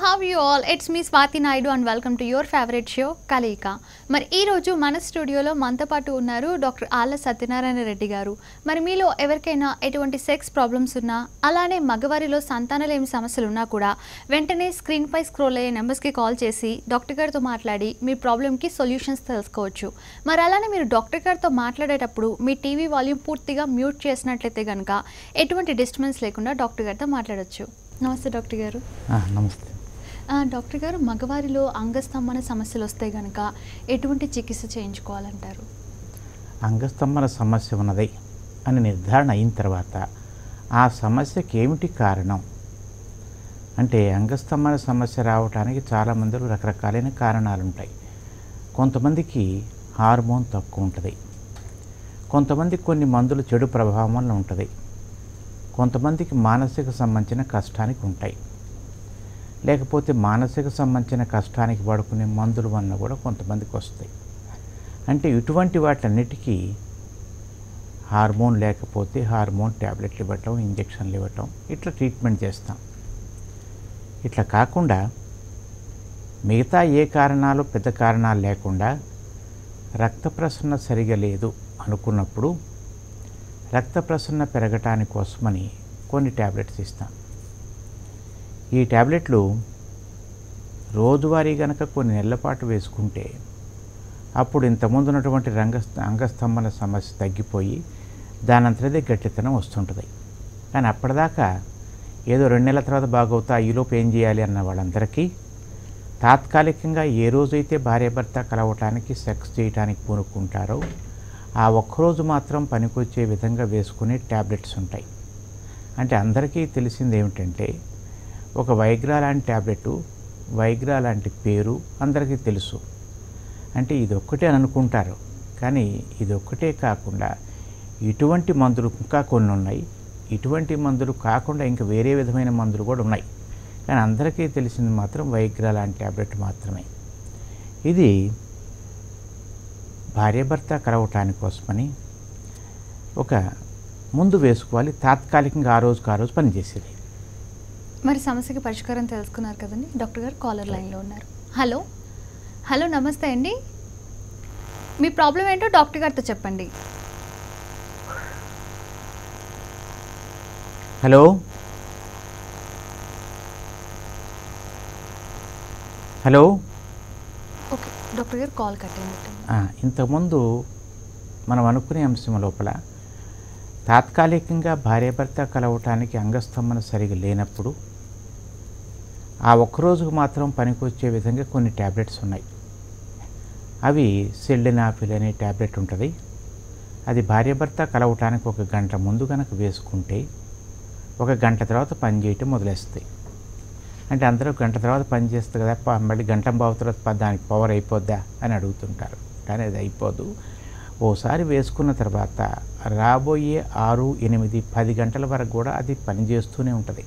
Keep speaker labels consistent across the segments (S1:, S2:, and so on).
S1: how you all? It's me Swati Naidu and welcome to your favorite show Kalika. మరి ఈ రోజు మన స్టూడియోలో మనతో పాటు ఉన్నారు డాక్టర్ ఆళ్ళ సత్యనారాయణ రెడ్డి గారు. మరి మీలో ఎవరికైనా ఎటువంటి సెక్స్ ప్రాబ్లమ్స్ ఉన్నా అలానే మగవారిలో సంతానలేమి సమస్యలు ఉన్నా కూడా వెంటనే స్క్రీన్ పై స్క్రోల్ అయ్యే నెంబర్స్కి కాల్ చేసి డాక్టర్ గారితో మాట్లాడి మీ ప్రాబ్లంకి సొల్యూషన్స్ తెలుసుకోవచ్చు. మరి అలానే మీరు డాక్టర్ గారితో మాట్లాడేటప్పుడు మీ టీవీ వాల్యూమ్ పూర్తిగా మ్యూట్ చేసినట్లయితే కనుక ఎటువంటి డిస్టర్బెన్స్ లేకుండా డాక్టర్ గారితో మాట్లాడొచ్చు. నమస్తే డాక్టర్ గారు.
S2: నమస్తే
S1: డాక్టర్ గారు, మగవారిలో అంగస్తంభన సమస్యలు వస్తే కనుక ఎటువంటి చికిత్స చేయించుకోవాలంటారు?
S2: అంగస్తంభన సమస్య ఉన్నది అని నిర్ధారణ అయిన తర్వాత ఆ సమస్యకి ఏమిటి కారణం అంటే, అంగస్తంభన సమస్య రావడానికి చాలామందిలో రకరకాలైన కారణాలు ఉంటాయి. కొంతమందికి హార్మోన్ తక్కువ ఉంటుంది, కొంతమందికి కొన్ని మందులు చెడు ప్రభావం వల్ల ఉంటుంది, కొంతమందికి మానసిక సంబంధించిన కష్టానికి ఉంటాయి, లేకపోతే మానసిక సంబంధించిన కష్టానికి పడుకునే మందుల వల్ల కూడా కొంతమందికి వస్తాయి. అంటే ఇటువంటి వాటన్నిటికీ హార్మోన్ లేకపోతే హార్మోన్ ట్యాబ్లెట్లు ఇవ్వటం, ఇంజక్షన్లు ఇవ్వటం, ఇట్లా ట్రీట్మెంట్ చేస్తాం. ఇట్లా కాకుండా మిగతా ఏ కారణాలు పెద్ద కారణాలు లేకుండా రక్త ప్రసరణ సరిగా లేదు అనుకున్నప్పుడు రక్త ప్రసరణ పెరగటానికి కోసమని కొన్ని ట్యాబ్లెట్స్ ఇస్తాం. ఈ ట్యాబ్లెట్లు రోజువారీ గనక కొన్ని నెలల పాటు వేసుకుంటే అప్పుడు ఇంతకుముందు ఉన్నటువంటి అంగస్తంభన సమస్య తగ్గిపోయి దానంతరదే గట్టితనం వస్తుంటుంది. కానీ అప్పటిదాకా ఏదో 2 నెలల తర్వాత బాగవుతా ఈలోపు ఏం చేయాలి అన్న వాళ్ళందరికీ తాత్కాలికంగా ఏ రోజైతే భార్యాభర్త కలవటానికి సెక్స్ చేయడానికి పూనుకుంటారో ఆ ఒక్కరోజు మాత్రం పనికొచ్చే విధంగా వేసుకునే ట్యాబ్లెట్స్ ఉంటాయి. అంటే అందరికీ తెలిసింది ఏమిటంటే, ఒక వైగ్రా లాంటి ట్యాబ్లెట్, వైగ్రా లాంటి పేరు అందరికీ తెలుసు. అంటే ఇదొక్కటే అని అనుకుంటారు, కానీ ఇదొక్కటే కాకుండా ఇటువంటి మందులు ఇంకా కొన్ని ఉన్నాయి. ఇటువంటి మందులు కాకుండా ఇంకా వేరే విధమైన మందులు కూడా ఉన్నాయి. కానీ అందరికీ తెలిసింది మాత్రం వైగ్రా లాంటి ట్యాబ్లెట్ మాత్రమే. ఇది భార్యాభర్త కలవటానికి కోసమని ఒక ముందు వేసుకోవాలి, తాత్కాలికంగా ఆ రోజుకి ఆ రోజు పనిచేసేది.
S1: మరి సమస్యకి పరిష్కారం తెలుసుకున్నారు కదండి. డాక్టర్ గారు కాలర్ లైన్లో ఉన్నారు. హలో హలో నమస్తే అండి. మీ ప్రాబ్లం ఏంటో డాక్టర్ గారితో చెప్పండి.
S2: హలో హలో
S1: ఓకే డాక్టర్ గారు కాల్ కట్ అయినట్టు.
S2: ఇంతకుముందు మనం అనుకునే అంశం లోపల తాత్కాలికంగా భార్యాభర్త కలవటానికి అంగస్తంభన సరిగా లేనప్పుడు ఆ ఒక్కరోజుకు మాత్రం పనికొచ్చే విధంగా కొన్ని ట్యాబ్లెట్స్ ఉన్నాయి. అవి సిల్డెనాఫిల్ అనే ట్యాబ్లెట్ ఉంటుంది. అది భార్యాభర్త కలవటానికి 1 గంట ముందు కనుక వేసుకుంటే 1 గంట తర్వాత పనిచేయటం మొదలేస్తాయి. అంటే అందరూ 1 గంట తర్వాత పనిచేస్తుంది కదా, మళ్ళీ గంట బావు తర్వాత దానికి పవర్ అయిపోద్దా అని అడుగుతుంటారు. కానీ అది అయిపోదు. ఓసారి వేసుకున్న తర్వాత రాబోయే 6, 8, 10 గంటల వరకు కూడా అది పనిచేస్తూనే ఉంటుంది.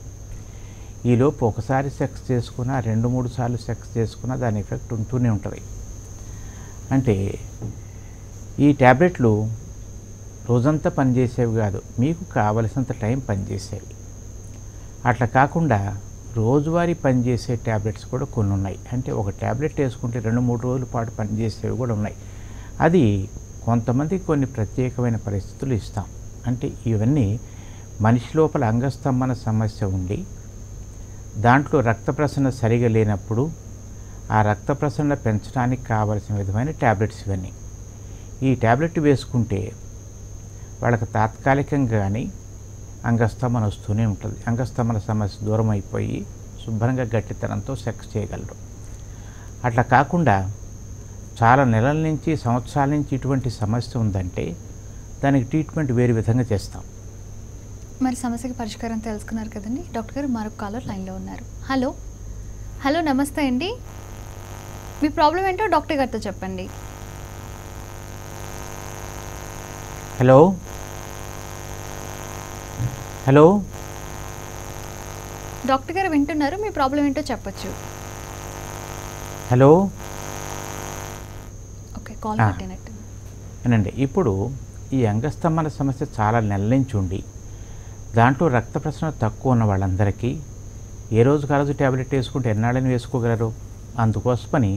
S2: ఈలోపు ఒకసారి సెక్స్ చేసుకున్నా 2-3 సార్లు సెక్స్ చేసుకున్నా దాని ఎఫెక్ట్ ఉంటూనే ఉంటుంది. అంటే ఈ ట్యాబ్లెట్లు రోజంతా పనిచేసేవి కాదు, మీకు కావలసినంత టైం పనిచేసేవి. అట్లా కాకుండా రోజువారీ పనిచేసే ట్యాబ్లెట్స్ కూడా కొన్ని ఉన్నాయి. అంటే ఒక ట్యాబ్లెట్ వేసుకుంటే 2-3 రోజుల పాటు పనిచేసేవి కూడా ఉన్నాయి. అది కొంతమందికి కొన్ని ప్రత్యేకమైన పరిస్థితులు ఇస్తాం. అంటే ఇవన్నీ మనిషి లోపల అంగస్తంభన సమస్య ఉండి దాంట్లో రక్త ప్రసరణ సరిగా లేనప్పుడు ఆ రక్త ప్రసరణ పెంచడానికి కావలసిన విధమైన ట్యాబ్లెట్స్ ఇవన్నీ. ఈ ట్యాబ్లెట్ వేసుకుంటే వాళ్ళకి తాత్కాలికంగా కానీ అంగస్తంభన వస్తూనే ఉంటుంది. అంగస్తంభన సమస్య దూరం అయిపోయి శుభ్రంగా గట్టితనంతో సెక్స్ చేయగలరు. అట్లా కాకుండా చాలా నెలల నుంచి సంవత్సరాల నుంచి ఇటువంటి సమస్య ఉందంటే దానికి ట్రీట్మెంట్ వేరే విధంగా చేస్తాం.
S1: మరి సమస్యకి పరిష్కారం తెలుసుకున్నారు కదండి. డాక్టర్ గారు మరొక కాలర్ లైన్లో ఉన్నారు. హలో హలో నమస్తే అండి. మీ ప్రాబ్లం ఏంటో డాక్టర్ గారితో చెప్పండి.
S2: హలో హలో
S1: డాక్టర్ గారు వింటున్నారు, మీ ప్రాబ్లం ఏంటో చెప్పొచ్చు.
S2: హలో
S1: ఓకే కాల్ కట్టినట్టు
S2: అనండి. ఇప్పుడు ఈ అంగస్తంభన సమస్య చాలా నెలల నుంచి ఉండి దాంట్లో రక్త ప్రసరణ తక్కువ ఉన్న వాళ్ళందరికీ ఏ రోజుకి ఆ రోజు ట్యాబ్లెట్ వేసుకుంటే ఎన్నాళ్ళని వేసుకోగలరు? అందుకోసమని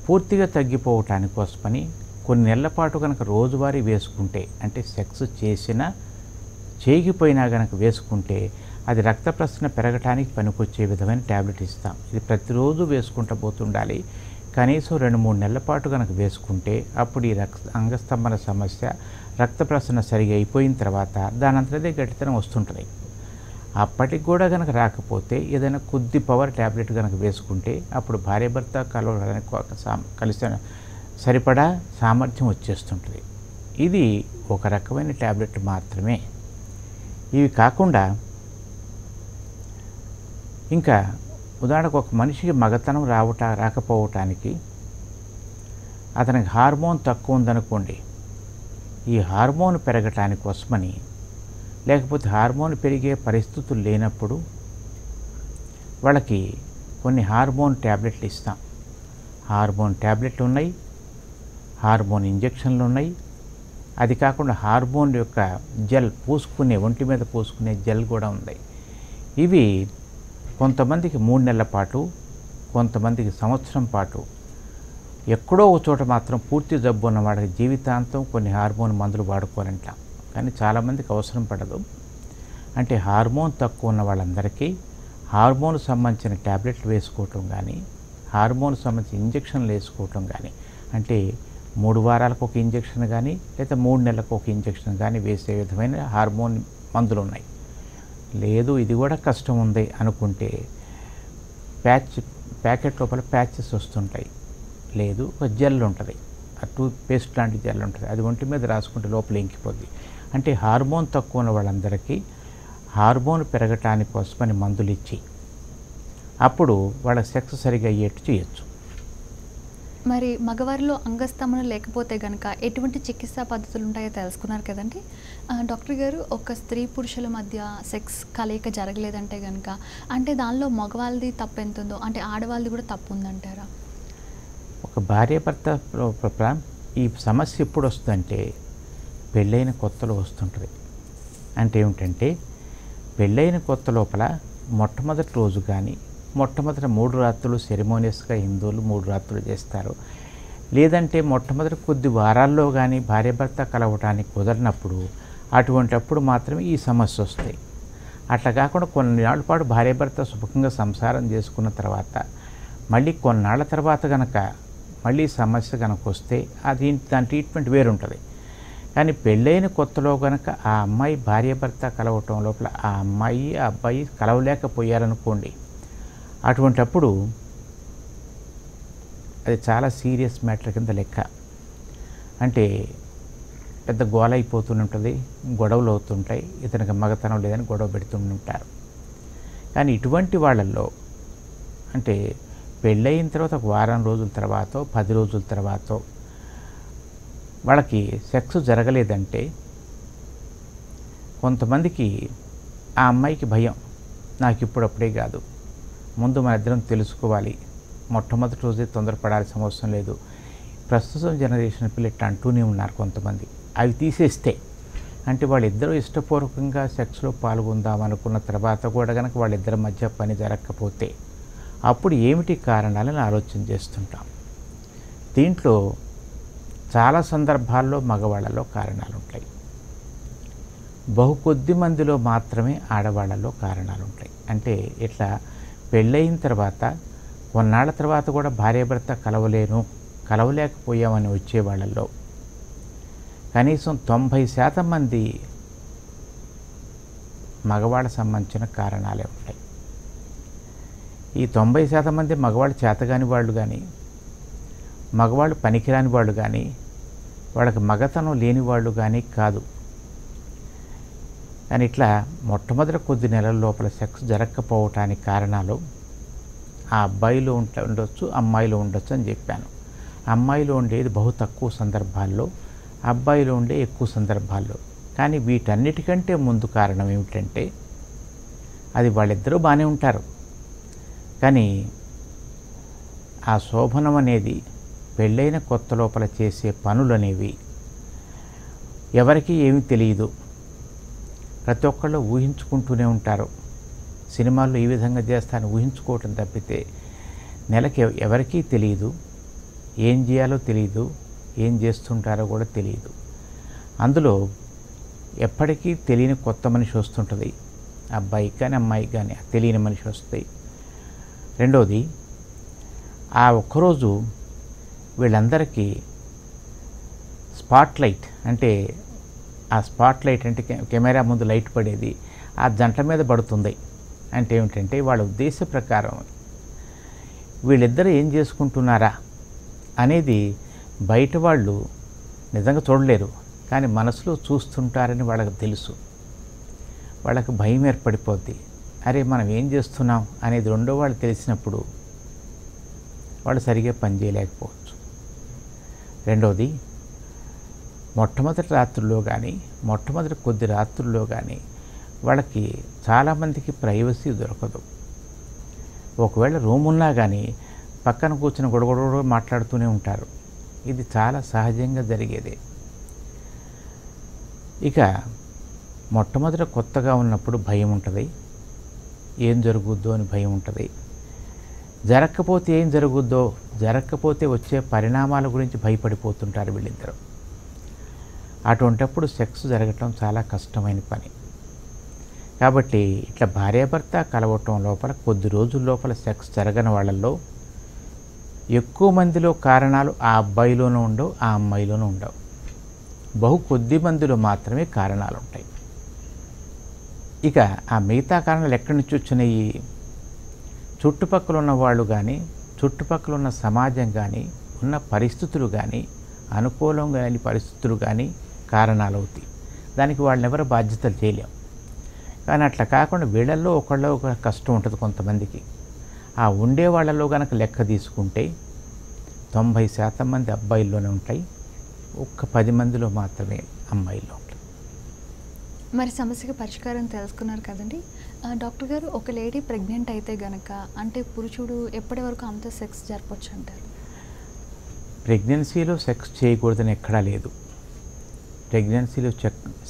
S2: పూర్తిగా తగ్గిపోవటానికి కోసమని కొన్ని నెలల పాటు కనుక రోజువారీ వేసుకుంటే, అంటే సెక్స్ చేసినా చేయకపోయినా కనుక వేసుకుంటే అది రక్త ప్రసరణ పెరగటానికి పనికొచ్చే విధమైన ట్యాబ్లెట్ ఇస్తాం. ఇది ప్రతిరోజు వేసుకుంటూ పోతుండాలి. కనీసం 2-3 నెలల పాటు కనుక వేసుకుంటే అప్పుడు ఈ అంగస్తంభన సమస్య రక్త ప్రసరణ సరిగా అయిపోయిన తర్వాత దానంతరదే గట్టితనం వస్తుంటుంది. అప్పటికి కూడా కనుక రాకపోతే ఏదైనా కొద్ది పవర్ ట్యాబ్లెట్ కనుక వేసుకుంటే అప్పుడు భార్యాభర్త కలవడానికి కలిసిన సరిపడా సామర్థ్యం వచ్చేస్తుంటుంది. ఇది ఒక రకమైన ట్యాబ్లెట్ మాత్రమే. ఇవి కాకుండా ఇంకా ఉదాహరణకు ఒక మనిషికి మగతనం రాకపోవటానికి అతనికి హార్మోన్ తక్కువ ఉందనుకోండి, ఈ హార్మోన్ పెరగటానికి కోసమని, లేకపోతే హార్మోన్ పెరిగే పరిస్థితులు లేనప్పుడు వాళ్ళకి కొన్ని హార్మోన్ ట్యాబ్లెట్లు ఇస్తాం. హార్మోన్ ట్యాబ్లెట్లు ఉన్నాయి, హార్మోన్ ఇంజెక్షన్లు ఉన్నాయి. అది కాకుండా హార్మోన్ యొక్క జెల్ పూసుకునే, ఒంటి మీద పూసుకునే జెల్ కూడా ఉంది. ఇవి కొంతమందికి 3 నెలల పాటు, కొంతమందికి సంవత్సరం పాటు, ఎక్కడో ఒక చోట మాత్రం పూర్తి జబ్బు ఉన్న వాళ్ళకి జీవితాంతం కొన్ని హార్మోన్ మందులు వాడుకోవాలంట. కానీ చాలామందికి అవసరం పడదు. అంటే హార్మోన్ తక్కువ ఉన్న వాళ్ళందరికీ హార్మోన్ సంబంధించిన ట్యాబ్లెట్లు వేసుకోవటం కానీ, హార్మోన్ సంబంధించిన ఇంజెక్షన్లు వేసుకోవటం కానీ, అంటే 3 వారాలకు ఒక ఇంజెక్షన్ కానీ లేదా 3 నెలలకు ఒక ఇంజెక్షన్ కానీ వేసే విధమైన హార్మోన్ మందులు ఉన్నాయి. లేదు ఇది కూడా కష్టం ఉంది అనుకుంటే ప్యాకెట్ లోపల ప్యాచెస్ వస్తుంటాయి. లేదు ఒక జెల్ ఉంటుంది, ఆ టూత్ పేస్ట్ లాంటి జెల్ ఉంటుంది, అది ఒంటి మీద రాసుకుంటే లోపల ఇంకిపోద్ది. అంటే హార్మోన్ తక్కువ ఉన్న వాళ్ళందరికీ హార్మోన్ పెరగటానికి కోసమని మందులు ఇచ్చి అప్పుడు వాళ్ళ సెక్స్ సరిగా అయ్యేట్టు చేయొచ్చు.
S1: మరి మగవారిలో అంగస్తంభన లేకపోతే కనుక ఎటువంటి చికిత్సా పద్ధతులు ఉంటాయో తెలుసుకున్నారు కదండి. డాక్టర్ గారు, ఒక స్త్రీ పురుషుల మధ్య సెక్స్ కలయిక జరగలేదంటే కనుక అంటే దానిలో మగవాళ్ళది తప్పు ఎంత ఉందో అంటే ఆడవాళ్ళది కూడా తప్పు ఉందంటారా?
S2: ఒక భార్యాభర్త ఈ సమస్య ఎప్పుడు వస్తుందంటే పెళ్ళైన కొత్తలో వస్తుంటుంది. అంటే ఏమిటంటే పెళ్ళైన కొత్త లోపల మొట్టమొదటి రోజు కానీ, మొట్టమొదటి 3 రాత్రులు సెరిమోనియస్గా హిందువులు 3 రాత్రులు చేస్తారు. లేదంటే మొట్టమొదటి కొద్ది వారాల్లో కానీ భార్యాభర్త కలవటానికి కుదరినప్పుడు అటువంటప్పుడు మాత్రమే ఈ సమస్య వస్తాయి. అట్లా కాకుండా కొన్నాళ్ళ పాటు భార్యాభర్త సుఖంగా సంసారం చేసుకున్న తర్వాత మళ్ళీ కొన్నాళ్ళ తర్వాత కనుక మళ్ళీ సమస్య కనుక వస్తే దాని ట్రీట్మెంట్ వేరుంటుంది. కానీ పెళ్ళైన కొత్తలో కనుక ఆ అమ్మాయి భార్యాభర్త కలవటం లోపల ఆ అమ్మాయి ఆ అబ్బాయి కలవలేకపోయారనుకోండి, అటువంటప్పుడు అది చాలా సీరియస్ మ్యాటర్ కింద లెక్క. అంటే పెద్ద గోల అయిపోతుంటుంది, గొడవలు అవుతుంటాయి, ఇతనికి మగతనం లేదని గొడవ పెడుతుంటారు. కానీ ఇటువంటి వాళ్ళల్లో అంటే పెళ్ళయిన తర్వాత ఒక వారం రోజుల తర్వాత 10 రోజుల తర్వాత వాళ్ళకి సెక్స్ జరగలేదంటే కొంతమందికి ఆ అమ్మాయికి భయం, నాకు ఇప్పుడప్పుడే కాదు, ముందు మన ఇద్దరం తెలుసుకోవాలి, మొట్టమొదటి రోజే తొందరపడాల్సిన అవసరం లేదు. ప్రస్తుతం జనరేషన్ పిల్లలు ఇట్లా అంటూనే ఉన్నారు కొంతమంది. అవి తీసేస్తే అంటే వాళ్ళిద్దరూ ఇష్టపూర్వకంగా సెక్స్లో పాల్గొందాం అనుకున్న తర్వాత కూడా కనుక వాళ్ళిద్దరి మధ్య పని జరగకపోతే అప్పుడు ఏమిటి కారణాలని ఆలోచన చేస్తుంటాం. దీంట్లో చాలా సందర్భాల్లో మగవాళ్ళలో కారణాలు ఉంటాయి, కొద్ది మందిలో మాత్రమే ఆడవాళ్ళలో కారణాలు ఉంటాయి. అంటే ఇట్లా పెళ్ళయిన తర్వాత కొన్నాళ్ళ తర్వాత కూడా భార్యాభర్త కలవలేకపోయామని వచ్చే వాళ్ళల్లో కనీసం 90% మంది మగవాళ్ళ సంబంధించిన కారణాలే ఉంటాయి. ఈ 90% మంది మగవాళ్ళు చేతగాని వాళ్ళు కానీ, మగవాళ్ళు పనికిరాని వాళ్ళు కానీ, వాళ్ళకి మగతనం లేని వాళ్ళు కానీ కాదు. కానీ ఇట్లా మొట్టమొదటి కొద్ది నెలల లోపల సెక్స్ జరగకపోవటానికి కారణాలు ఆ అబ్బాయిలో ఉండొచ్చు, అమ్మాయిలో ఉండొచ్చు అని చెప్పాను. అమ్మాయిలో ఉండేది బహు తక్కువ సందర్భాల్లో, అబ్బాయిలో ఉండే ఎక్కువ సందర్భాల్లో. కానీ వీటన్నిటికంటే ముందు కారణం ఏమిటంటే అది వాళ్ళిద్దరూ బాగానే ఉంటారు, కానీ ఆ శోభనం అనేది పెళ్ళైన కొత్త లోపల చేసే పనులు అనేవి ఎవరికీ ఏమీ తెలియదు. ప్రతి ఒక్కళ్ళు ఊహించుకుంటూనే ఉంటారు. సినిమాల్లో ఈ విధంగా చేస్తానని ఊహించుకోవటం తప్పితే నెలకి ఎవరికీ తెలియదు, ఏం చేయాలో తెలియదు, ఏం చేస్తుంటారో కూడా తెలియదు. అందులో ఎప్పటికీ తెలియని కొత్త మనిషి వస్తుంటుంది, అబ్బాయికి కానీ అమ్మాయికి కానీ తెలియని మనిషి వస్తాయి. రెండోది, ఆ ఒక్కరోజు వీళ్ళందరికీ స్పాట్ లైట్ అంటే ఆ స్పాట్ లైట్ అంటే కెమెరా ముందు లైట్ పడేది ఆ జంట మీద పడుతుంది. అంటే ఏమిటంటే వాళ్ళ ఉద్దేశ ప్రకారం వీళ్ళిద్దరూ ఏం చేసుకుంటున్నారా అనేది బయట వాళ్ళు నిజంగా చూడలేరు, కానీ మనసులో చూస్తుంటారని వాళ్ళకి తెలుసు. వాళ్ళకి భయం ఏర్పడిపోద్ది. అరే మనం ఏం చేస్తున్నాం అనేది రెండో వాళ్ళు తెలిసినప్పుడు వాళ్ళు సరిగ్గా పని చేయలేకపోవచ్చు. రెండోది, మొట్టమొదటి రాత్రుల్లో కానీ మొట్టమొదటి కొద్ది రాత్రుల్లో కానీ వాళ్ళకి చాలామందికి ప్రైవసీ దొరకదు. ఒకవేళ రూమ్ ఉన్నా కానీ పక్కన కూర్చుని గొడగొడ మాట్లాడుతూనే ఉంటారు. ఇది చాలా సహజంగా జరిగేదే. ఇక మొట్టమొదట కొత్తగా ఉన్నప్పుడు భయం ఉంటుంది, ఏం జరుగుద్దో అని భయం ఉంటుంది. జరగకపోతే ఏం జరుగుద్దో, జరగకపోతే వచ్చే పరిణామాల గురించి భయపడిపోతుంటారు వీళ్ళిద్దరూ. అటువంటప్పుడు సెక్స్ జరగటం చాలా కష్టమైన పని. కాబట్టి ఇట్లా భార్యాభర్త కలవటం లోపల కొద్ది రోజుల లోపల సెక్స్ జరగని వాళ్ళల్లో ఎక్కువ మందిలో కారణాలు ఆ అబ్బాయిలోనూ ఉండవు, ఆ అమ్మాయిలోనూ ఉండవు. బహు కొద్ది మందిలో మాత్రమే కారణాలు ఉంటాయి. ఇక ఆ మిగతా కారణాలు ఎక్కడి నుంచి వచ్చినాయి? చుట్టుపక్కల ఉన్న వాళ్ళు కానీ, చుట్టుపక్కల ఉన్న సమాజం కానీ, ఉన్న పరిస్థితులు కానీ, అనుకూలంగా లేని పరిస్థితులు కానీ కారణాలు అవుతాయి. దానికి వాళ్ళని ఎవరు బాధ్యతలు చేయలేం. కానీ అట్లా కాకుండా వీళ్ళల్లో ఒకళ్ళో ఒక కష్టం ఉంటుంది కొంతమందికి. ఆ ఉండే వాళ్ళలో కనుక లెక్క తీసుకుంటే 90% మంది అబ్బాయిల్లోనే ఉంటాయి, ఒక్క 10 మందిలో మాత్రమే అమ్మాయిల్లో ఉంటాయి.
S1: మరి సమస్యకి పరిష్కారం తెలుసుకున్నారు కదండి. డాక్టర్ గారు, ఒక లేడీ ప్రెగ్నెంట్ అయితే గనక అంటే పురుషుడు ఎప్పటి వరకు అంత సెక్స్ జరపచ్చు అంటారు?
S2: ప్రెగ్నెన్సీలో సెక్స్ చేయకూడదని ఎక్కడా లేదు. ప్రెగ్నెన్సీలో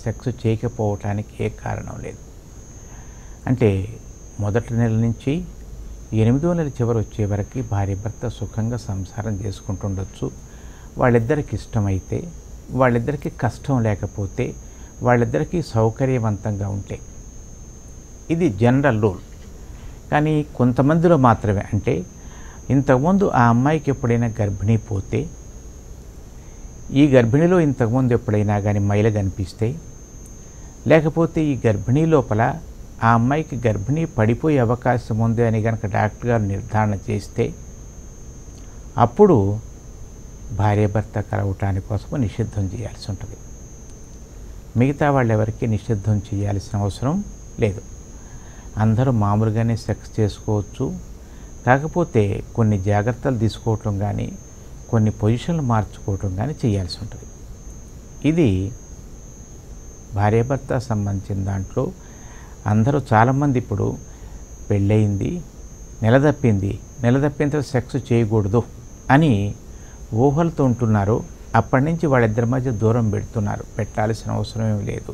S2: సెక్స్ చేయకపోవటానికి ఏ కారణం లేదు. అంటే మొదటి నెల నుంచి 8వ నెల చివరి వచ్చే వరకు భార్య భర్త సుఖంగా సంసారం చేసుకుంటుండొచ్చు. వాళ్ళిద్దరికి ఇష్టమైతే, వాళ్ళిద్దరికీ కష్టం లేకపోతే, వాళ్ళిద్దరికీ సౌకర్యవంతంగా ఉంటే. ఇది జనరల్ రూల్. కానీ కొంతమందిలో మాత్రమే, అంటే ఇంతకుముందు ఆ అమ్మాయికి ఎప్పుడైనా గర్భిణీ పోతే, ఈ గర్భిణిలో ఇంతకుముందు ఎప్పుడైనా కానీ మైల కనిపిస్తే, లేకపోతే ఈ గర్భిణీ లోపల ఆ అమ్మాయికి గర్భిణీ పడిపోయే అవకాశం ఉంది అని కనుక డాక్టర్ గారు నిర్ధారణ చేస్తే, అప్పుడు భార్యాభర్త కలవటానికి కోసము నిషిద్ధం చేయాల్సి ఉంటుంది. మిగతా వాళ్ళు ఎవరికి నిషిద్ధం చేయాల్సిన అవసరం లేదు. అందరూ మామూలుగానే సెక్స్ చేసుకోవచ్చు. కాకపోతే కొన్ని జాగ్రత్తలు తీసుకోవటం కానీ, కొన్ని పొజిషన్లు మార్చుకోవటం కానీ చేయాల్సి ఉంటుంది. ఇది భార్యాభర్త సంబంధించిన దాంట్లో అందరూ చాలామంది ఇప్పుడు పెళ్ళయింది, నెల తప్పిన తర్వాత సెక్స్ చేయకూడదు అని ఊహలతో ఉంటున్నారు. అప్పటి నుంచి వాళ్ళిద్దరి మధ్య దూరం పెట్టాల్సిన అవసరం ఏమి లేదు.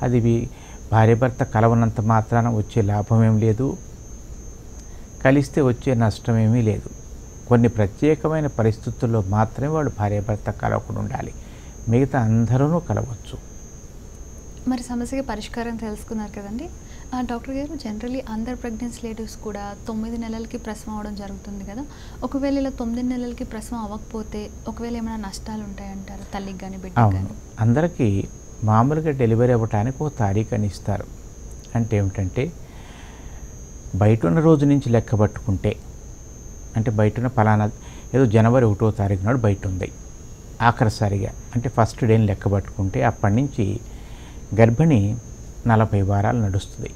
S2: అది భార్యాభర్త కలవనంత మాత్రాన వచ్చే లాభం ఏం లేదు, కలిస్తే వచ్చే నష్టం ఏమీ లేదు. కొన్ని ప్రత్యేకమైన పరిస్థితుల్లో మాత్రమే వాళ్ళు భార్యాభర్త కలవకుండా ఉండాలి. మిగతా అందరూ కలవచ్చు.
S1: మరి సమస్యకి పరిష్కారం తెలుసుకున్నారు కదండి. డాక్టర్ గారు, జనరలీ అందరు ప్రెగ్నెన్సీ లేడీస్ కూడా 9 నెలలకి ప్రసవం అవ్వడం జరుగుతుంది కదా. ఒకవేళ ఇలా 9 నెలలకి ప్రసవం అవ్వకపోతే ఒకవేళ ఏమైనా నష్టాలు ఉంటాయంటారు తల్లికి కానీ బిడ్డకి కానీ?
S2: అందరికీ మామూలుగా డెలివరీ అవ్వటానికి ఒక తారీఖు అని ఇస్తారు. అంటే ఏమిటంటే బయట ఉన్న రోజు నుంచి లెక్క పట్టుకుంటే, అంటే బయట ఉన్న ఫలానా ఏదో జనవరి 1వ తారీఖు నాడు బయట ఉంది ఆఖరిసారిగా, అంటే ఫస్ట్ డేని లెక్క పట్టుకుంటే అప్పటి నుంచి గర్భిణి 40 వారాలు నడుస్తుంది.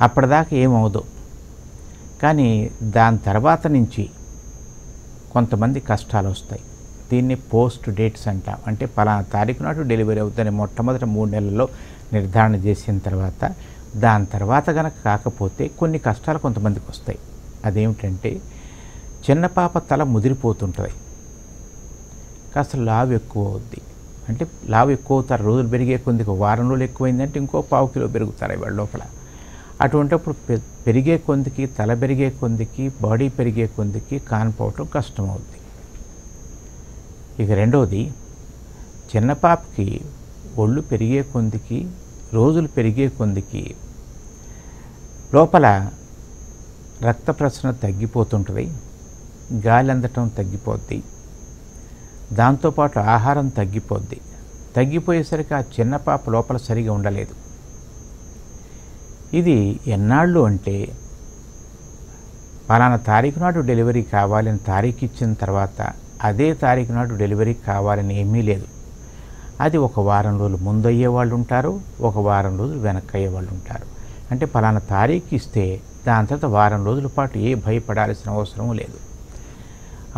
S2: అప్పటిదాకా ఏమవుదు. కానీ దాని తర్వాత నుంచి కొంతమంది కష్టాలు వస్తాయి. దీన్ని పోస్ట్ డేట్స్ అంటాం. అంటే పలానా తారీఖు నాడు డెలివరీ అవుతుందని మొట్టమొదటి 3 నెలల్లో నిర్ధారణ చేసిన తర్వాత, దాని తర్వాత కనుక కాకపోతే కొన్ని కష్టాలు కొంతమందికి వస్తాయి. అదేమిటంటే చిన్న పాప తల ముదిరిపోతుంటుంది, కాస్త లావు ఎక్కువ అవుద్ది. అంటే లావు ఎక్కువ అవుతారు, రోజులు పెరిగే కొద్దిగా వారం రోజులు ఎక్కువైందంటే ఇంకో 1/4 కిలో పెరుగుతారు వాళ్ళ లోపల. అటువంటిప్పుడు పెరిగే కొందికి, తల పెరిగే కొందికి, బాడీ పెరిగే కొందికి కాన్పోవటం కష్టమవుద్ది. ఇక రెండవది, చిన్న పాపకి ఒళ్ళు పెరిగే కొందికి, రోజులు పెరిగే కొందికి లోపల రక్త ప్రసరణ తగ్గిపోతుంటుంది, గాలి అందటం తగ్గిపోద్ది, దాంతోపాటు ఆహారం తగ్గిపోద్ది. తగ్గిపోయేసరికి ఆ చిన్న పాప లోపల సరిగా ఉండలేదు. ఇది ఎన్నాళ్ళు అంటే, పలానా తారీఖు నాడు డెలివరీ కావాలని తారీఖు ఇచ్చిన తర్వాత అదే తారీఖు నాడు డెలివరీ కావాలని ఏమీ లేదు. అది ఒక వారం రోజులు ముందు అయ్యేవాళ్ళు ఉంటారు, ఒక వారం రోజులు వెనక్కి అయ్యేవాళ్ళు ఉంటారు. అంటే పలానా తారీఖు ఇస్తే దాని తర్వాత వారం రోజుల పాటు ఏ భయపడాల్సిన అవసరం లేదు.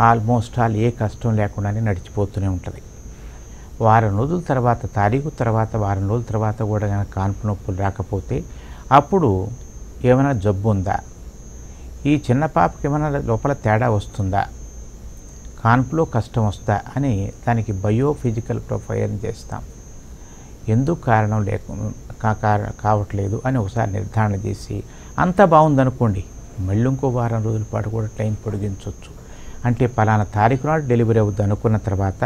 S2: ఆల్మోస్ట్ ఆల్ ఏ కష్టం లేకుండానే నడిచిపోతూనే ఉంటుంది. వారం రోజుల తర్వాత, తారీఖు తర్వాత వారం రోజుల తర్వాత కూడా కనుక కాన్పు నొప్పులు రాకపోతే అప్పుడు ఏమైనా జబ్బు ఉందా, ఈ చిన్న పాపకి ఏమైనా లోపల తేడా వస్తుందా, కాన్పులో కష్టం వస్తుందా అని దానికి బయోఫిజికల్ ప్రొఫైల్ చేస్తాం. ఎందుకు కారణం కావట్లేదు అని ఒకసారి నిర్ధారణ చేసి అంతా బాగుందనుకోండి, మళ్ళీ ఇంకో వారం రోజుల పాటు కూడా టైం పొడిగించవచ్చు. అంటే పలానా తారీఖు నాడు డెలివరీ అవుద్ది అనుకున్న తర్వాత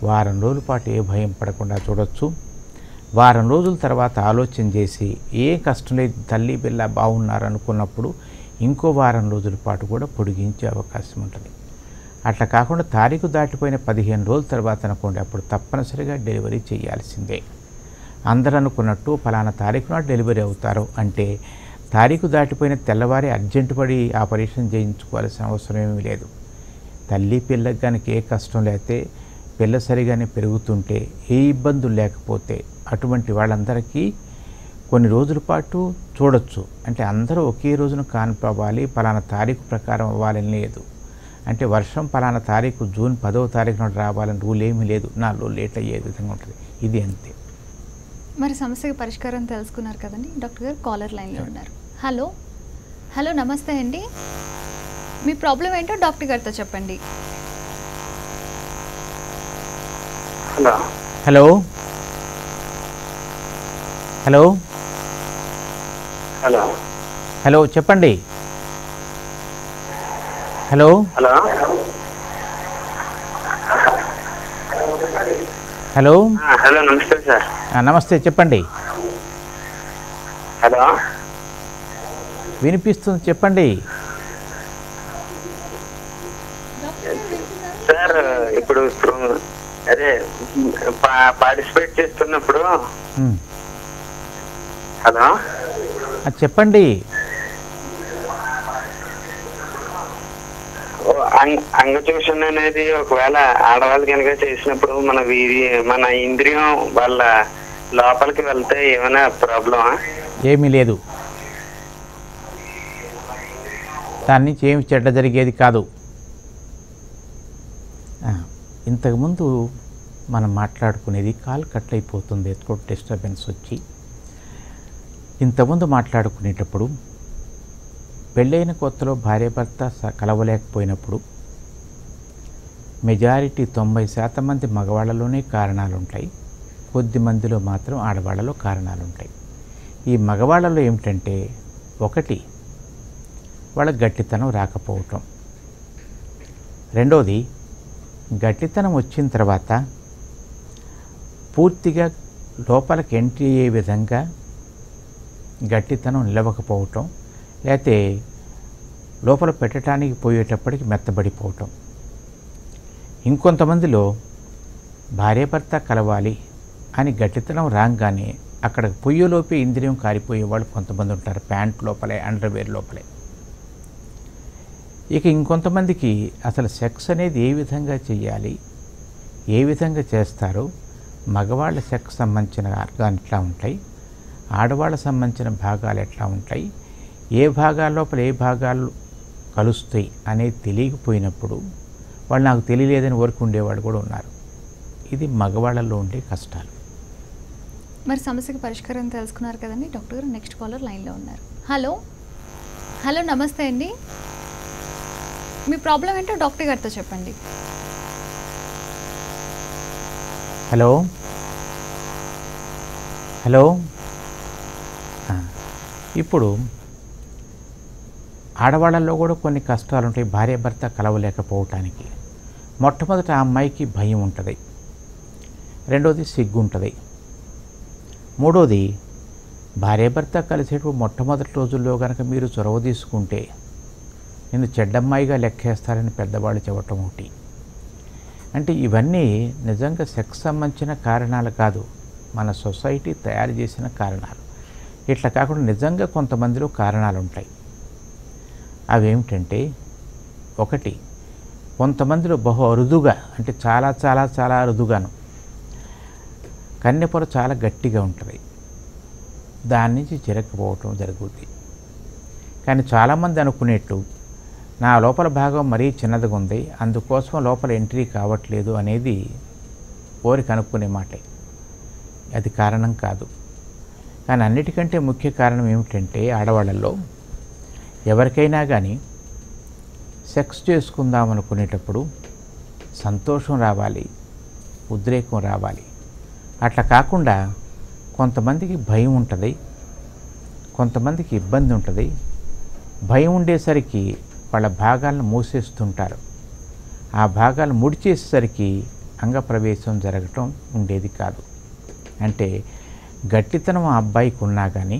S2: వారం రోజుల పాటు ఏ భయం పడకుండా చూడవచ్చు. వారం రోజుల తర్వాత ఆలోచన చేసి ఏ కష్టం లేదు, తల్లి పిల్ల బాగున్నారు అనుకున్నప్పుడు ఇంకో వారం రోజుల పాటు కూడా పొడిగించే అవకాశం ఉంటుంది. అట్లా కాకుండా తారీఖు దాటిపోయిన 15 రోజుల తర్వాత అనుకోండి, అప్పుడు తప్పనిసరిగా డెలివరీ చేయాల్సిందే. అందరూ అనుకున్నట్టు పలానా తారీఖు నాడు డెలివరీ అవుతారు అంటే తారీఖు దాటిపోయిన తెల్లవారి అర్జెంటు పడి ఆపరేషన్ చేయించుకోవాల్సిన అవసరం ఏమీ లేదు. తల్లి పిల్లకి కనుక ఏ కష్టం లేకపోతే, పిల్ల సరిగానే పెరుగుతుంటే, ఏ ఇబ్బందులు లేకపోతే అటువంటి వాళ్ళందరికీ కొన్ని రోజుల పాటు చూడొచ్చు. అంటే అందరూ ఒకే రోజున కాన్పు అవ్వాలి, పలానా తారీఖు ప్రకారం అవ్వాలని లేదు. అంటే వర్షం పలానా తారీఖు జూన్ 10వ తారీఖు నాడు రావాలని రూల్ ఏమీ లేదు. 4 రోజులు లేట్ అయ్యే విధంగా ఉంటుంది. ఇది అంతే.
S1: మరి సమస్యకి పరిష్కారం తెలుసుకున్నారు కదండి. డాక్టర్ గారు కాలర్ లైన్లో ఉన్నారు. హలో హలో నమస్తే అండి. మీ ప్రాబ్లం ఏంటో డాక్టర్ గారితో చెప్పండి.
S2: Hello hello hello
S3: hello
S2: hello చెప్పండి. హలో
S3: హలో
S2: హలో
S3: హలో నమస్తే సార్.
S2: నమస్తే చెప్పండి.
S3: హలో
S2: వినిపిస్తుంది చెప్పండి.
S3: సార్ ఇప్పుడు అదే పార్టిసిపేట్ చేస్తున్నప్పుడు హలో
S2: చెప్పండి.
S3: అంగచూషణ అనేది ఒకవేళ ఆడవాళ్ళు కనుక చేసినప్పుడు మన ఇంద్రియం వాళ్ళ లోపలికి వెళ్తే ఏమైనా ప్రాబ్లమా?
S2: ఏమీ లేదు, దాని నుంచి ఏమి చెడ్డ జరిగేది కాదు. ఇంతకుముందు మనం మాట్లాడుకునేది కాల్ కట్ అయిపోతుంది, థ్రోట్ డిస్టర్బెన్స్ వచ్చి. ఇంతకుముందు మాట్లాడుకునేటప్పుడు పెళ్ళైన కొత్తలో భార్యాభర్త కలవలేకపోయినప్పుడు మెజారిటీ 90% మంది మగవాళ్ళలోనే కారణాలు ఉంటాయి, కొద్ది మందిలో మాత్రం ఆడవాళ్ళలో కారణాలు ఉంటాయి. ఈ మగవాళ్ళలో ఏమిటంటే, ఒకటి వాళ్ళ గట్టితనం రాకపోవటం, రెండోది గట్టితనం వచ్చిన తర్వాత పూర్తిగా లోపలికి ఎంట్రీ అయ్యే విధంగా గట్టితనం నిలవకపోవటం, లేకపోతే లోపల పెట్టడానికి పోయేటప్పటికి మెత్తబడిపోవటం. ఇంకొంతమందిలో భార్యాభర్త కలవాలి అని గట్టితనం రాగానే అక్కడ పొయ్యిలోపే ఇంద్రియం కారిపోయే వాళ్ళు కొంతమంది ఉంటారు, ప్యాంట్ లోపలే, అండర్వేర్ లోపలే. ఇక ఇంకొంతమందికి అసలు సెక్స్ అనేది ఏ విధంగా చేయాలి, ఏ విధంగా చేస్తారో, మగవాళ్ళ సెక్స్ సంబంధించిన ఆర్గాన్ ఎట్లా ఉంటాయి, ఆడవాళ్ళ సంబంధించిన భాగాలు ఎట్లా ఉంటాయి, ఏ భాగాల లోపల ఏ భాగాలు కలుస్తాయి అనేది తెలియకపోయినప్పుడు వాళ్ళు నాకు తెలియలేదని ఊరికి ఉండేవాళ్ళు కూడా ఉన్నారు. ఇది మగవాళ్ళల్లో ఉండే కష్టాలు.
S1: మరి సమస్యకి పరిష్కారం తెలుసుకున్నారు కదండి. డాక్టర్ గారు నెక్స్ట్ కాలర్ లైన్లో ఉన్నారు. హలో హలో నమస్తే అండి. మీ ప్రాబ్లం ఏంటో డాక్టర్ గారితో చెప్పండి.
S2: హలో హలో ఇప్పుడు ఆడవాళ్ళల్లో కూడా కొన్ని కష్టాలు ఉంటాయి భార్యాభర్త కలవలేకపోవటానికి. మొట్టమొదట ఆ అమ్మాయికి భయం ఉంటుంది, రెండోది సిగ్గు ఉంటుంది, మూడోది భార్యాభర్త కలిసేటప్పుడు మొట్టమొదటి రోజుల్లో కనుక మీరు చొరవ తీసుకుంటే నేను చెడ్డమ్మాయిగా లెక్కేస్తారని పెద్దవాళ్ళు చెప్పటం ఒకటి. అంటే ఇవన్నీ నిజంగా సెక్స్ సంబంధించిన కారణాలు కాదు, మన సొసైటీ తయారు చేసిన కారణాలు. ఇట్లా కాకుండా నిజంగా కొంతమందిలో కారణాలు ఉంటాయి. అవేమిటంటే, ఒకటి, కొంతమందిలో బహు అరుదుగా, అంటే చాలా చాలా చాలా అరుదుగాను కన్నెపొర చాలా గట్టిగా ఉంటుంది, దాని నుంచి చిరకపోవటం జరుగుతుంది. కానీ చాలామంది అనుకునేట్టు నా లోపల భాగం మరీ చిన్నదిగా ఉంది, అందుకోసం లోపల ఎంట్రీ కావట్లేదు అనేది కోరిక అనుకునే మాటే. అది కారణం కాదు. కానీ అన్నిటికంటే ముఖ్య కారణం ఏమిటంటే, ఆడవాళ్ళల్లో ఎవరికైనా కానీ సెక్స్ చేసుకుందాం అనుకునేటప్పుడు సంతోషం రావాలి, ఉద్రేకం రావాలి. అట్లా కాకుండా కొంతమందికి భయం ఉంటుంది, కొంతమందికి ఇబ్బంది ఉంటుంది. భయం ఉండేసరికి వాళ్ళ భాగాలను మూసేస్తుంటారు, ఆ భాగాలు ముడిచేసేసరికి అంగప్రవేశం జరగటం ఉండేది కాదు. అంటే గట్టితనం ఆ అబ్బాయికి ఉన్నా కానీ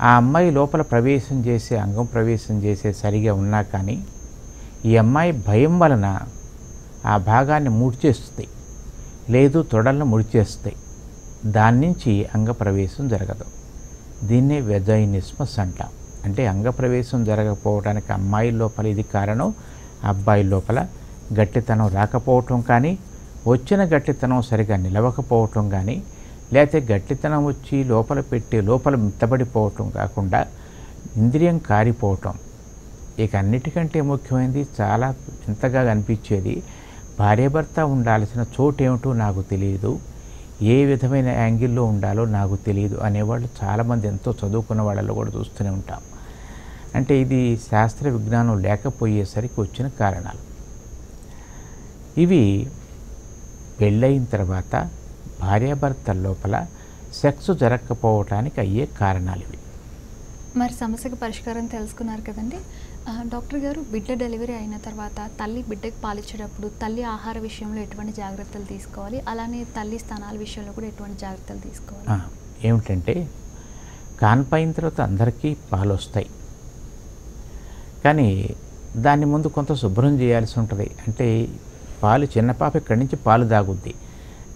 S2: ఆ అమ్మాయి లోపల ప్రవేశం చేసే అంగం ప్రవేశం చేసే సరిగా ఉన్నా కానీ ఈ అమ్మాయి భయం వలన ఆ భాగాన్ని ముడిచేస్తుంది, లేదు తొడలను ముడిచేస్తాయి, దాని నుంచి అంగప్రవేశం జరగదు. దీన్నే వెజైనిస్మస్ అంటాం. అంటే అంగప్రవేశం జరగకపోవడానికి అమ్మాయి లోపల ఇది కారణం, అబ్బాయి లోపల గట్టితనం రాకపోవటం కానీ, వచ్చిన గట్టితనం సరిగా నిలవకపోవటం కానీ, లేకపోతే గట్టితనం వచ్చి లోపల పెట్టి లోపల మెత్తబడిపోవటం కాకుండా ఇంద్రియం కారిపోవటం. ఇక అన్నిటికంటే ముఖ్యమైనది చాలా వింతగా అనిపించేది, భార్యాభర్త ఉండాల్సిన చోటు ఏమిటో నాకు తెలియదు, ఏ విధమైన యాంగిల్లో ఉండాలో నాకు తెలియదు అనేవాళ్ళు చాలామంది ఎంతో చదువుకున్న వాళ్ళలో కూడా చూస్తూనే ఉంటాం. అంటే ఇది శాస్త్ర విజ్ఞానం లేకపోయేసరికి వచ్చిన కారణాలు. ఇవి పెళ్ళయిన తర్వాత భార్యాభర్తల లోపల సెక్స్ జరగకపోవటానికి అయ్యే కారణాలు ఇవి.
S1: మరి సమస్యకు పరిష్కారం తెలుసుకున్నారు కదండి. డాక్టర్ గారు, బిడ్డ డెలివరీ అయిన తర్వాత తల్లి బిడ్డకి పాలిచ్చేటప్పుడు తల్లి ఆహార విషయంలో ఎటువంటి జాగ్రత్తలు తీసుకోవాలి, అలానే తల్లి స్థానాల విషయంలో కూడా ఎటువంటి జాగ్రత్తలు తీసుకోవాలి?
S2: ఏమిటంటే, కాన్పైన తర్వాత అందరికీ పాలు వస్తాయి, కానీ దాని ముందు కొంత శుభ్రం చేయాల్సి ఉంటుంది. అంటే పాలు, చిన్న పాప ఇక్కడి నుంచి పాలు తాగుద్ది,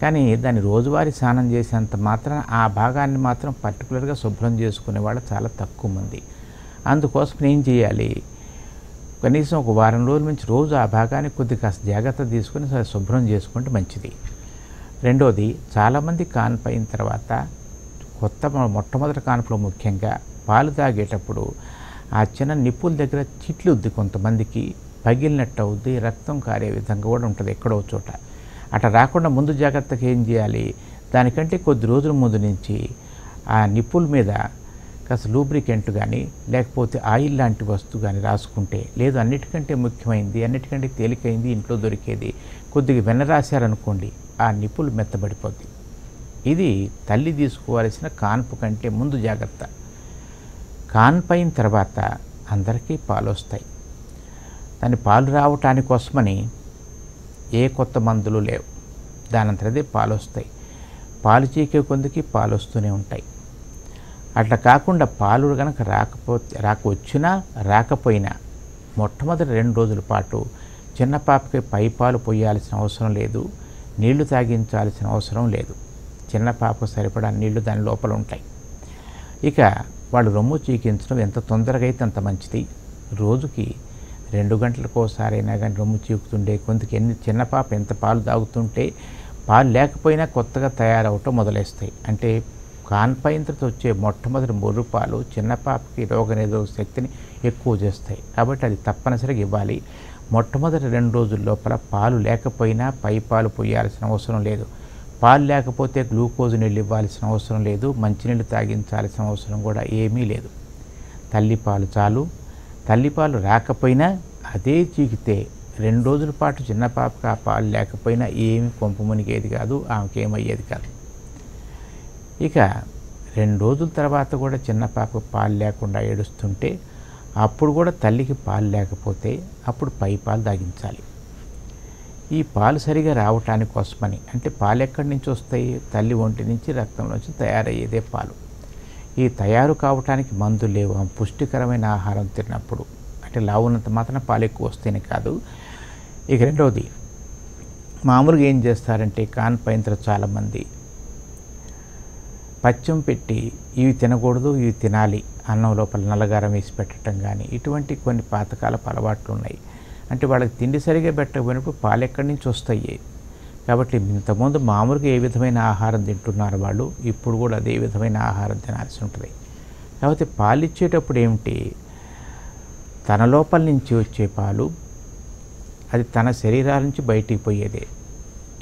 S2: కానీ దాన్ని రోజువారీ స్నానం చేసేంత మాత్రం ఆ భాగాన్ని మాత్రం పర్టికులర్గా శుభ్రం చేసుకునే వాళ్ళు చాలా తక్కువ మంది. అందుకోసం ఏం చేయాలి, కనీసం ఒక వారం రోజుల నుంచి రోజు ఆ భాగాన్ని కొద్దిగా కాస్త జాగ్రత్త తీసుకుని శుభ్రం చేసుకుంటే మంచిది. రెండోది, చాలామంది కాన్పు అయిన తర్వాత మొట్టమొదటి కాన్పులో ముఖ్యంగా పాలు తాగేటప్పుడు ఆ చిన్న నిప్పుల దగ్గర చిట్లుద్ది, కొంతమందికి పగిలినట్టు అవుద్ది, రక్తం కారే విధంగా కూడా ఉంటుంది ఎక్కడో చోట. అట్లా రాకుండా ముందు జాగ్రత్తగా ఏం చేయాలి, దానికంటే కొద్ది రోజుల ముందు నుంచి ఆ నిప్పుల మీద కాస్త లూబ్రికెంట్ కానీ లేకపోతే ఆయిల్ లాంటి వస్తువు కానీ రాసుకుంటే, లేదు అన్నిటికంటే ముఖ్యమైనది, అన్నిటికంటే తేలికైంది ఇంట్లో దొరికేది, కొద్దిగా వెన్న రాశారనుకోండి, ఆ నిప్పులు మెత్తబడిపోద్ది. ఇది తల్లి తీసుకోవాల్సిన కాన్పు కంటే ముందు జాగ్రత్త. కాన్పు అయిన తర్వాత అందరికీ పాలు వస్తాయి. దాని పాలు రావటానికి కోసమని ఏ కొత్త మందులు లేవు, దానంతరదే పాలు వస్తాయి. పాలు చీకే కొందికి పాలు వస్తూనే ఉంటాయి. అట్లా కాకుండా పాలు కనుక వచ్చినా రాకపోయినా మొట్టమొదటి 2 రోజుల పాటు చిన్న పాపకి పై పాలు పోయాల్సిన అవసరం లేదు, నీళ్లు తాగించాల్సిన అవసరం లేదు. చిన్న పాపకు సరిపడా నీళ్లు దాని లోపల ఉంటాయి. ఇక వాళ్ళు రొమ్ము చీకించడం ఎంత తొందరగా అయితే అంత మంచిది. రోజుకి 2 గంటలకోసారైనా కానీ రొమ్ము చీకుతుండే కొంతకి చిన్న పాప ఎంత పాలు తాగుతుంటే పాలు లేకపోయినా కొత్తగా తయారవటం మొదలైస్తాయి. అంటే కాన్పైంతతో వచ్చే మొట్టమొదటి ముర్రు పాలు చిన్న పాపకి రోగనిరోధక శక్తిని ఎక్కువ చేస్తాయి, కాబట్టి అది తప్పనిసరిగా ఇవ్వాలి. మొట్టమొదటి 2 రోజుల లోపల పాలు లేకపోయినా పై పాలు పోయాల్సిన అవసరం లేదు. పాలు లేకపోతే గ్లూకోజ్ నీళ్ళు ఇవ్వాల్సిన అవసరం లేదు, మంచినీళ్ళు తాగించాల్సిన అవసరం కూడా ఏమీ లేదు. తల్లిపాలు చాలు. తల్లిపాలు రాకపోయినా అదే చీకితే 2 రోజుల పాటు చిన్న పాపకు ఆ పాలు లేకపోయినా ఏమి కొంపు మునిగేది కాదు, ఆమెకి ఏమయ్యేది కాదు. ఇక 2 రోజుల తర్వాత కూడా చిన్న పాపకు పాలు లేకుండా ఏడుస్తుంటే అప్పుడు కూడా తల్లికి పాలు లేకపోతే అప్పుడు పై పాలు తాగించాలి. ఈ పాలు సరిగా రావటానికి కోసమని, అంటే పాలు ఎక్కడి నుంచి వస్తాయి? తల్లి ఒంటి నుంచి రక్తంలోంచి తయారయ్యేదే పాలు. ఈ తయారు కావటానికి మందులు లేవు. పుష్టికరమైన ఆహారం తిన్నప్పుడు, అంటే లావు ఉన్నంత మాత్రం పాలు ఎక్కువ వస్తేనే కాదు. ఇక రెండవది, మామూలుగా ఏం చేస్తారంటే కాన్పైంతలు చాలామంది పచ్చం పెట్టి ఇవి తినకూడదు ఇవి తినాలి అన్నం లోపల నల్లగారం వేసి పెట్టడం కానీ, ఇటువంటి కొన్ని పాతకాలపు అలవాట్లు ఉన్నాయి. అంటే వాళ్ళకి తిండి సరిగా పెట్టకపోయినప్పుడు పాలు ఎక్కడి నుంచి వస్తాయి? కాబట్టి ఇంతకుముందు మామూలుగా ఏ విధమైన ఆహారం తింటున్నారు వాళ్ళు, ఇప్పుడు కూడా అదే విధమైన ఆహారం తినాల్సి ఉంటుంది. కాబట్టి పాలు ఇచ్చేటప్పుడు ఏమిటి, తన లోపల నుంచి వచ్చే పాలు అది తన శరీరాల నుంచి బయటికి పోయేదే.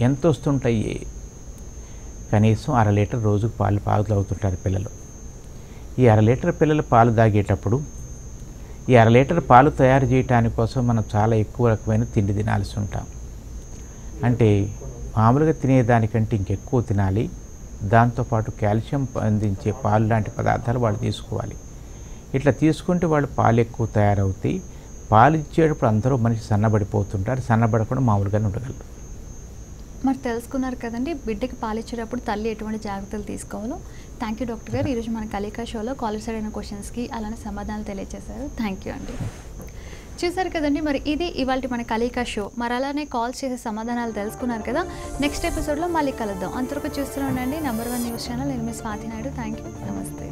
S2: ఎంత వస్తుంటాయి? కనీసం 1/2 లీటర్ రోజుకు పాలు తాగుతుంటారు పిల్లలు. ఈ 1/2 లీటర్ పిల్లలు పాలు తాగేటప్పుడు ఈ 1/2 లీటర్ పాలు తయారు చేయడానికి కోసం మనం చాలా ఎక్కువ రకమైన తిండి తినాల్సి ఉంటాం. అంటే మామూలుగా తినేదానికంటే ఇంకెక్కువ తినాలి. దాంతోపాటు కాల్షియం అందించే పాలు లాంటి పదార్థాలు వాళ్ళు తీసుకోవాలి. ఇట్లా తీసుకుంటే వాళ్ళు పాలు ఎక్కువ తయారవుతాయి. పాలు ఇచ్చేటప్పుడు అందరూ మనిషి సన్నబడిపోతుంటారు. సన్నబడకుండా మామూలుగానే ఉండగలరు.
S1: మరి తెలుసుకున్నారు కదండి, బిడ్డకి పాలిచ్చేటప్పుడు తల్లి ఎటువంటి జాగ్రత్తలు తీసుకోవాలో. థ్యాంక్ యూ డాక్టర్ గారు. ఈరోజు మన కలీకా షోలో కాలర్స్ అడిగిన క్వశ్చన్స్కి అలానే సమాధానాలు తెలియజేశారు. థ్యాంక్ యూ అండి. చూసారు కదండి, మరి ఇది ఇవాళ మన కలీకా షో. మరి అలానే కాల్స్ చేసే సమాధానాలు తెలుసుకున్నారు కదా. నెక్స్ట్ ఎపిసోడ్లో మళ్ళీ కలుద్దాం. అంతవరకు చూస్తూనే ఉండండి నంబర్ 1 న్యూస్ ఛానల్. నేను మీ స్వాతి నాయుడు. Thank you. నమస్తే.